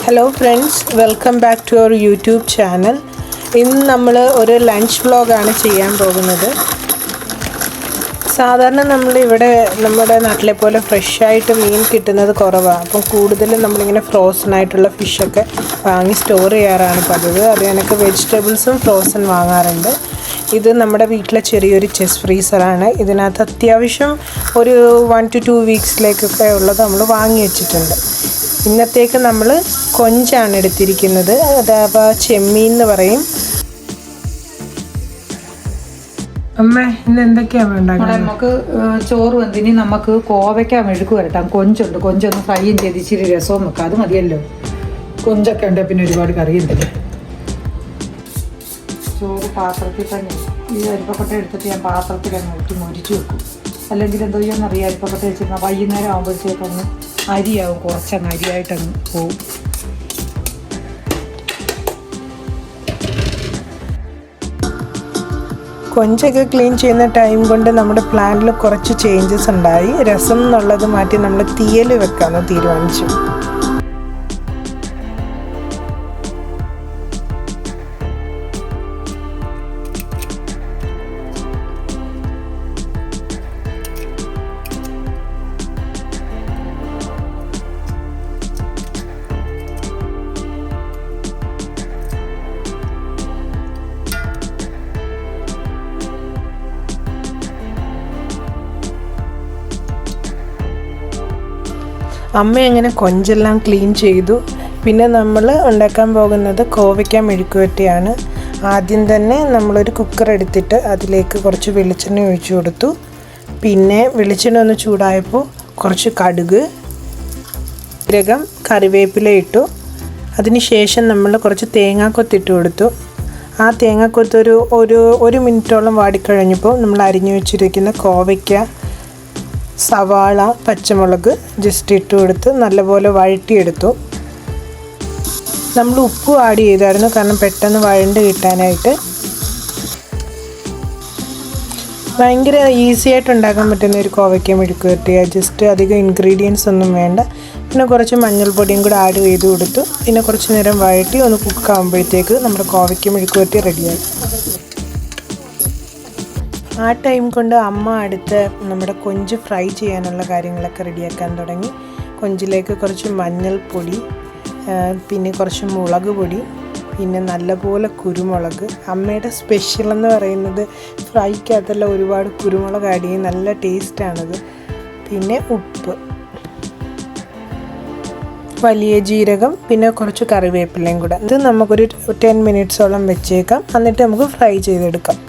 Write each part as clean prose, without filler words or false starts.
Hello friends, welcome back to our YouTube channel. ഇന്ന് നമ്മൾ ഒരു ലഞ്ച് വ്ളോഗാണ് ചെയ്യാൻ പോകുന്നത്. സാധാരണ നമ്മളിവിടെ നമ്മുടെ നാട്ടിലെ പോലെ ഫ്രഷായിട്ട് മീൻ കിട്ടുന്നത് കുറവാണ്. അപ്പം കൂടുതലും നമ്മളിങ്ങനെ ഫ്രോസൺ ആയിട്ടുള്ള ഫിഷൊക്കെ വാങ്ങി സ്റ്റോർ ചെയ്യാറാണ് പതിവ്. അത് കണക്ക് വെജിറ്റബിൾസും ഫ്രോസൺ വാങ്ങാറുണ്ട്. ഇത് നമ്മുടെ വീട്ടിലെ ചെറിയൊരു ചെസ്റ്റ് ഫ്രീസറാണ്. ഇതിനകത്ത് അത്യാവശ്യം ഒരു 1 to 2 വീക്സിലേക്കൊക്കെ ഉള്ളത് നമ്മൾ വാങ്ങി വെച്ചിട്ടുണ്ട്. ഇന്നത്തേക്ക് നമ്മൾ കൊഞ്ചാണ് എടുത്തിരിക്കുന്നത്. അതാവുക ചെമ്മീൻ എന്ന് പറയും. അമ്മ ഇന്ന് എന്തൊക്കെയാണ് വേണ്ടത്? നമുക്ക് ചോറ് വന്നിനി നമുക്ക് കോവയ്ക്ക മെഴുക്ക് വരട്ടാം. കൊഞ്ചുണ്ട്, കൊഞ്ചൊന്ന് ഫ്രൈയും ചെയ്ത് ഇച്ചിരി രസവും വെക്കാം. അത് മതിയല്ലോ. കൊഞ്ചൊക്കെ ഉണ്ട്, പിന്നെ ഒരുപാട് കറിയുണ്ടല്ലോ. ചോറ് പാത്രത്തിൽ തന്നെ ഈ അരിപ്പക്കൊട്ട എടുത്തിട്ട് ഞാൻ പാത്രത്തിൽ അങ്ങ് ഊറ്റി മൊരിച്ച് വെക്കും. അല്ലെങ്കിൽ എന്തോ ചെയ്യാന്നറിയാം, അരിപ്പക്കൊട്ട വെച്ചിരുന്ന വൈകുന്നേരം ആകുമ്പോഴത്തേക്കങ്ങ് അരിയാവും, കുറച്ചങ്ങ് അരിയായിട്ടങ്ങ് പോവും. കൊഞ്ചൊക്കെ ക്ലീൻ ചെയ്യുന്ന ടൈം കൊണ്ട് നമ്മുടെ പ്ലാനിൽ കുറച്ച് ചേഞ്ചസ് ഉണ്ടായി. രസം എന്നുള്ളത് മാറ്റി നമ്മൾ തീയൽ വെക്കാമെന്ന് തീരുമാനിച്ചു. അമ്മ അങ്ങനെ കൊഞ്ചെല്ലാം ക്ലീൻ ചെയ്തു. പിന്നെ നമ്മൾ ഉണ്ടാക്കാൻ പോകുന്നത് കോവയ്ക്ക മെഴുക്കുവരട്ടിയാണ്. ആദ്യം തന്നെ നമ്മളൊരു കുക്കർ എടുത്തിട്ട് അതിലേക്ക് കുറച്ച് വെളിച്ചെണ്ണ ഒഴിച്ചു കൊടുത്തു. പിന്നെ വെളിച്ചെണ്ണ ഒന്ന് ചൂടായപ്പോൾ കുറച്ച് കടുക്, ജീരകം, കറിവേപ്പില ഇട്ടു. അതിന് ശേഷം നമ്മൾ കുറച്ച് തേങ്ങാക്കൊത്തിട്ട് കൊടുത്തു. ആ തേങ്ങാക്കൊത്ത് ഒരു മിനിറ്റോളം വാടിക്കഴിഞ്ഞപ്പോൾ നമ്മൾ അരിഞ്ഞു വെച്ചിരിക്കുന്ന കോവയ്ക്ക, സവാള, പച്ചമുളക് ജസ്റ്റ് ഇട്ട് കൊടുത്ത് നല്ലപോലെ വഴറ്റിയെടുത്തു. നമ്മൾ ഉപ്പ് ആഡ് ചെയ്തായിരുന്നു, കാരണം പെട്ടെന്ന് വഴണ്ട് കിട്ടാനായിട്ട്. ഭയങ്കര ഈസി ആയിട്ട് ഉണ്ടാക്കാൻ പറ്റുന്ന ഒരു കോവയ്ക്ക മെഴുക്ക് വരട്ടിയാണ്. ജസ്റ്റ് അധികം ഇൻഗ്രീഡിയൻസ് ഒന്നും വേണ്ട. പിന്നെ കുറച്ച് മഞ്ഞൾപ്പൊടിയും കൂടെ ആഡ് ചെയ്ത് കൊടുത്തു. പിന്നെ കുറച്ച് നേരം വഴറ്റി ഒന്ന് കുക്കാകുമ്പോഴത്തേക്ക് നമ്മുടെ കോവയ്ക്ക മെഴുക്ക് വരട്ടി റെഡിയായി. ആ ടൈം കൊണ്ട് അമ്മ അടുത്ത് നമ്മുടെ കൊഞ്ച് ഫ്രൈ ചെയ്യാനുള്ള കാര്യങ്ങളൊക്കെ റെഡിയാക്കാൻ തുടങ്ങി. കൊഞ്ചിലേക്ക് കുറച്ച് മഞ്ഞൾപ്പൊടി, പിന്നെ കുറച്ച് മുളക് പൊടി, പിന്നെ നല്ലപോലെ കുരുമുളക്. അമ്മയുടെ സ്പെഷ്യൽ എന്ന് പറയുന്നത് ഫ്രൈക്കകത്തെല്ലാം ഒരുപാട് കുരുമുളക് ആഡ് ചെയ്യും, നല്ല ടേസ്റ്റാണത്. പിന്നെ ഉപ്പ്, വലിയ ജീരകം, പിന്നെ കുറച്ച് കറിവേപ്പിലയും കൂടെ. ഇത് നമുക്കൊരു 10 മിനിറ്റ്സോളം വെച്ചേക്കാം. എന്നിട്ട് നമുക്ക് ഫ്രൈ ചെയ്തെടുക്കാം.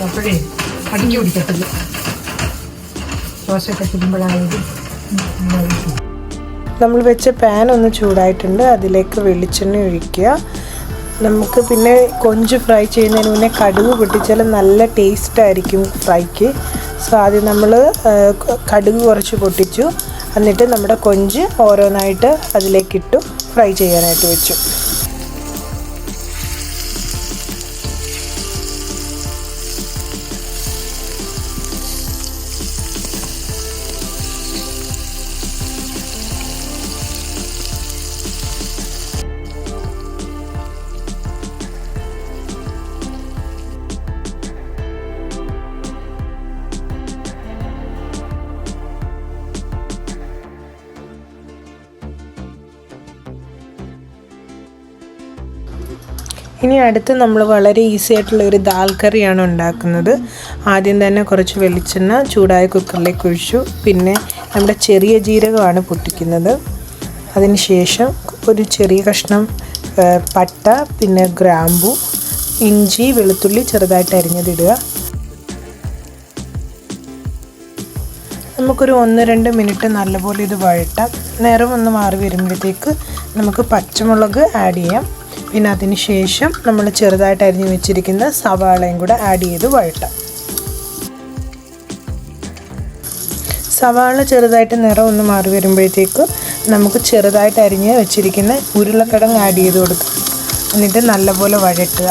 അപ്പോഴേ അടിഞ്ഞു പിടിക്കത്തില്ല. ദോശയൊക്കെ ചുടുമ്പോഴായത്. നമ്മൾ വെച്ച പാൻ ഒന്ന് ചൂടായിട്ടുണ്ട്. അതിലേക്ക് വെളിച്ചെണ്ണ ഒഴിക്കുക. നമുക്ക് പിന്നെ കൊഞ്ച് ഫ്രൈ ചെയ്യുന്നതിന് മുന്നേ കടുക് പൊട്ടിച്ചാൽ നല്ല ടേസ്റ്റായിരിക്കും ഫ്രൈക്ക്. സോ ആദ്യം നമ്മൾ കടുക് കുറച്ച് പൊട്ടിച്ചു. എന്നിട്ട് നമ്മുടെ കൊഞ്ച് ഓരോന്നായിട്ട് അതിലേക്കിട്ടു ഫ്രൈ ചെയ്യാനായിട്ട് വെച്ചു. ഇനി അടുത്ത് നമ്മൾ വളരെ ഈസി ആയിട്ടുള്ള ഒരു ദാൽ കറിയാണ് ഉണ്ടാക്കുന്നത്. ആദ്യം തന്നെ കുറച്ച് വെളിച്ചെണ്ണ ചൂടായ കുക്കറിലേക്ക് ഒഴിച്ചു. പിന്നെ നമ്മുടെ ചെറിയ ജീരകമാണ് പൊട്ടിക്കുന്നത്. അതിന് ശേഷം ഒരു ചെറിയ കഷ്ണം പട്ട, പിന്നെ ഗ്രാമ്പു, ഇഞ്ചി, വെളുത്തുള്ളി ചെറുതായിട്ട് അരിഞ്ഞതിടുക. നമുക്കൊരു 1-2 മിനിറ്റ് നല്ലപോലെ ഇത് വഴറ്റാം. നിറം ഒന്ന് മാറി വരുമ്പോഴത്തേക്ക് നമുക്ക് പച്ചമുളക് ആഡ് ചെയ്യാം. പിന്നെ അതിന് ശേഷം നമ്മൾ ചെറുതായിട്ട് അരിഞ്ഞു വെച്ചിരിക്കുന്ന സവാളയും കൂടെ ആഡ് ചെയ്ത് വഴറ്റാം. സവാള ചെറുതായിട്ട് നിറം ഒന്ന് മാറി വരുമ്പോഴത്തേക്ക് നമുക്ക് ചെറുതായിട്ട് അരിഞ്ഞ് വെച്ചിരിക്കുന്ന ഉരുളക്കിഴങ്ങ് ആഡ് ചെയ്ത് കൊടുക്കാം. എന്നിട്ട് നല്ലപോലെ വഴറ്റുക.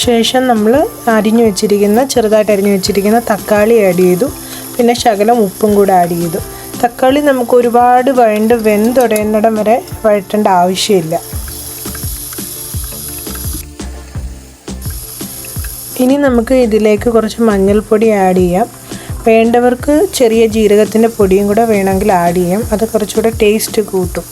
ശേഷം നമ്മൾ ചെറുതായിട്ട് അരിഞ്ഞു വെച്ചിരിക്കുന്ന തക്കാളി ആഡ് ചെയ്തു. പിന്നെ ശകലം ഉപ്പും കൂടെ ആഡ് ചെയ്തു. തക്കാളി നമുക്ക് ഒരുപാട് വെന്തുടയുന്നിടം വരെ വഴറ്റേണ്ട ആവശ്യമില്ല. ഇനി നമുക്ക് ഇതിലേക്ക് കുറച്ച് മഞ്ഞൾപ്പൊടി ആഡ് ചെയ്യാം. വേണ്ടവർക്ക് ചെറിയ ജീരകത്തിൻ്റെ പൊടിയും കൂടെ വേണമെങ്കിൽ ആഡ് ചെയ്യാം. അത് കുറച്ചുകൂടെ ടേസ്റ്റ് കൂട്ടും.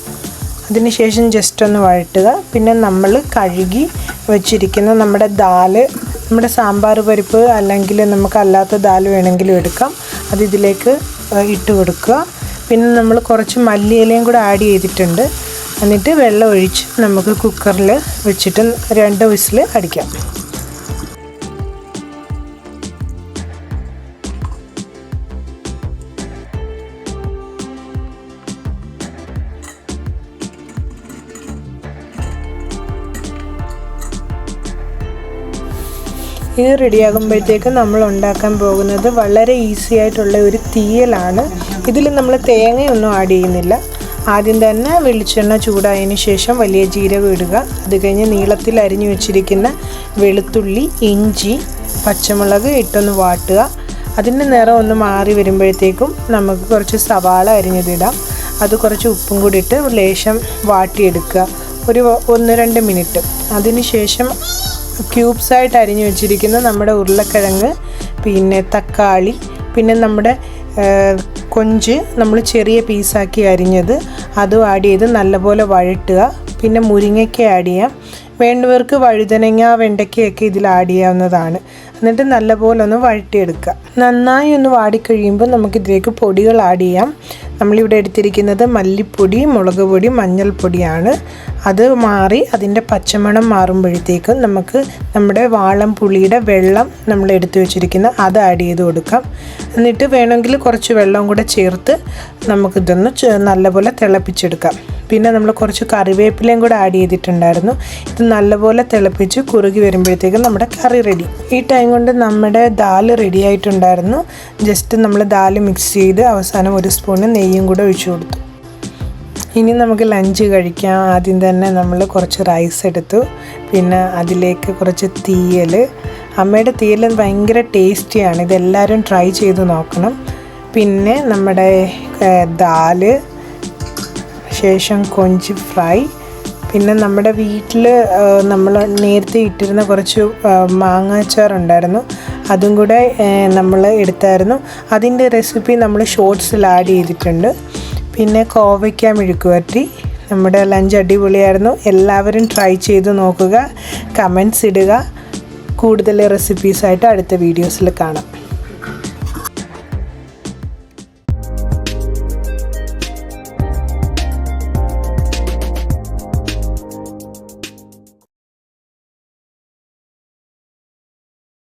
അതിനുശേഷം ജസ്റ്റ് ഒന്ന് വഴറ്റുക. പിന്നെ നമ്മൾ കഴുകി വെച്ചിരിക്കുന്ന നമ്മുടെ സാമ്പാർ പരിപ്പ് അല്ലെങ്കിൽ നമുക്ക് അല്ലാത്ത ദാൽ വേണമെങ്കിലും എടുക്കാം. അത് ഇതിലേക്ക് ഇട്ട് കൊടുക്കുക. പിന്നെ നമ്മൾ കുറച്ച് മല്ലിയിലയും കൂടെ ആഡ് ചെയ്തിട്ടുണ്ട്. എന്നിട്ട് വെള്ളം ഒഴിച്ച് നമുക്ക് കുക്കറിൽ വെച്ചിട്ട് 2 വിസിൽ അടിക്കാം. ഇത് റെഡിയാകുമ്പോഴത്തേക്ക് നമ്മൾ ഉണ്ടാക്കാൻ പോകുന്നത് വളരെ ഈസി ആയിട്ടുള്ള ഒരു തീയലാണ്. ഇതിൽ നമ്മൾ തേങ്ങയൊന്നും ആഡ് ചെയ്യുന്നില്ല. ആദ്യം തന്നെ വെളിച്ചെണ്ണ ചൂടായതിന് ശേഷം വലിയ ജീരകം ഇടുക. അത് കഴിഞ്ഞ് നീളത്തിൽ അരിഞ്ഞു വെച്ചിരിക്കുന്ന വെളുത്തുള്ളി, ഇഞ്ചി, പച്ചമുളക് ഇട്ടൊന്ന് വാട്ടുക. അതിൻ്റെ നിറം ഒന്ന് മാറി വരുമ്പോഴത്തേക്കും നമുക്ക് കുറച്ച് സവാള അരിഞ്ഞതിടാം. അത് കുറച്ച് ഉപ്പും കൂടി ഇട്ട് ലേശം വാട്ടിയെടുക്കുക. ഒരു 1-2 മിനിറ്റ്. അതിന് ശേഷം ക്യൂബ്സായിട്ട് അരിഞ്ഞു വെച്ചിരിക്കുന്ന നമ്മുടെ ഉരുളക്കിഴങ്ങ്, പിന്നെ തക്കാളി, പിന്നെ നമ്മുടെ കൊഞ്ച് നമ്മൾ ചെറിയ പീസാക്കി അരിഞ്ഞത് അതും ആഡ് ചെയ്ത് നല്ലപോലെ വഴറ്റുക. പിന്നെ മുരിങ്ങയ്ക്ക ആഡ് ചെയ്യാം. വേണ്ടവർക്ക് വഴുതനങ്ങ, വെണ്ടയ്ക്കയൊക്കെ ഇതിൽ ആഡ് ചെയ്യാവുന്നതാണ്. എന്നിട്ട് നല്ലപോലെ ഒന്ന് വഴറ്റിയെടുക്കുക. നന്നായി ഒന്ന് വാടിക്കഴിയുമ്പോൾ നമുക്കിതിലേക്ക് പൊടികൾ ആഡ് ചെയ്യാം. നമ്മളിവിടെ എടുത്തിരിക്കുന്നത് മല്ലിപ്പൊടി, മുളക് പൊടി, മഞ്ഞൾപ്പൊടിയാണ്. അത് മാറി അതിൻ്റെ പച്ചമണം മാറുമ്പോഴത്തേക്കും നമുക്ക് നമ്മുടെ വാളം പുളിയുടെ വെള്ളം നമ്മൾ എടുത്തു വെച്ചിരിക്കുന്ന അത് ആഡ് ചെയ്ത് കൊടുക്കാം. എന്നിട്ട് വേണമെങ്കിൽ കുറച്ച് വെള്ളം കൂടെ ചേർത്ത് നമുക്കിതൊന്ന് നല്ലപോലെ തിളപ്പിച്ചെടുക്കാം. പിന്നെ നമ്മൾ കുറച്ച് കറിവേപ്പിലയും കൂടെ ആഡ് ചെയ്തിട്ടുണ്ടായിരുന്നു. ഇത് നല്ലപോലെ തിളപ്പിച്ച് കുറുകി വരുമ്പോഴത്തേക്കും നമ്മുടെ കറി റെഡി. ഈ ടൈം കൊണ്ട് നമ്മുടെ ദാൽ റെഡി ആയിട്ടുണ്ടായിരുന്നു. ജസ്റ്റ് നമ്മൾ ദാൽ മിക്സ് ചെയ്ത് അവസാനം 1 സ്പൂൺ നെയ്യും കൂടെ ഒഴിച്ചു കൊടുത്തു. ഇനി നമുക്ക് ലഞ്ച് കഴിക്കാം. ആദ്യം തന്നെ നമ്മൾ കുറച്ച് റൈസ് എടുത്തു. പിന്നെ അതിലേക്ക് കുറച്ച് തീയൽ. അമ്മയുടെ തീയൽ ഭയങ്കര ടേസ്റ്റിയാണ്. ഇതെല്ലാവരും ട്രൈ ചെയ്ത് നോക്കണം. പിന്നെ നമ്മുടെ ദാല്, ശേഷം കൊഞ്ച് ഫ്രൈ, പിന്നെ നമ്മുടെ വീട്ടിൽ നമ്മൾ നേരത്തെ ഇട്ടിരുന്ന കുറച്ച് മാങ്ങാച്ചാറുണ്ടായിരുന്നു. അതും കൂടെ നമ്മൾ എടുത്തായിരുന്നു. അതിൻ്റെ റെസിപ്പി നമ്മൾ ഷോർട്സിൽ ആഡ് ചെയ്തിട്ടുണ്ട്. പിന്നെ കോവയ്ക്ക മെഴുക്കുവരട്ടി. നമ്മുടെ ലഞ്ച് അടിപൊളിയായിരുന്നു. എല്ലാവരും ട്രൈ ചെയ്ത് നോക്കുക, കമൻറ്റ്സ് ഇടുക. കൂടുതൽ റെസിപ്പീസായിട്ട് അടുത്ത വീഡിയോസിൽ കാണാം.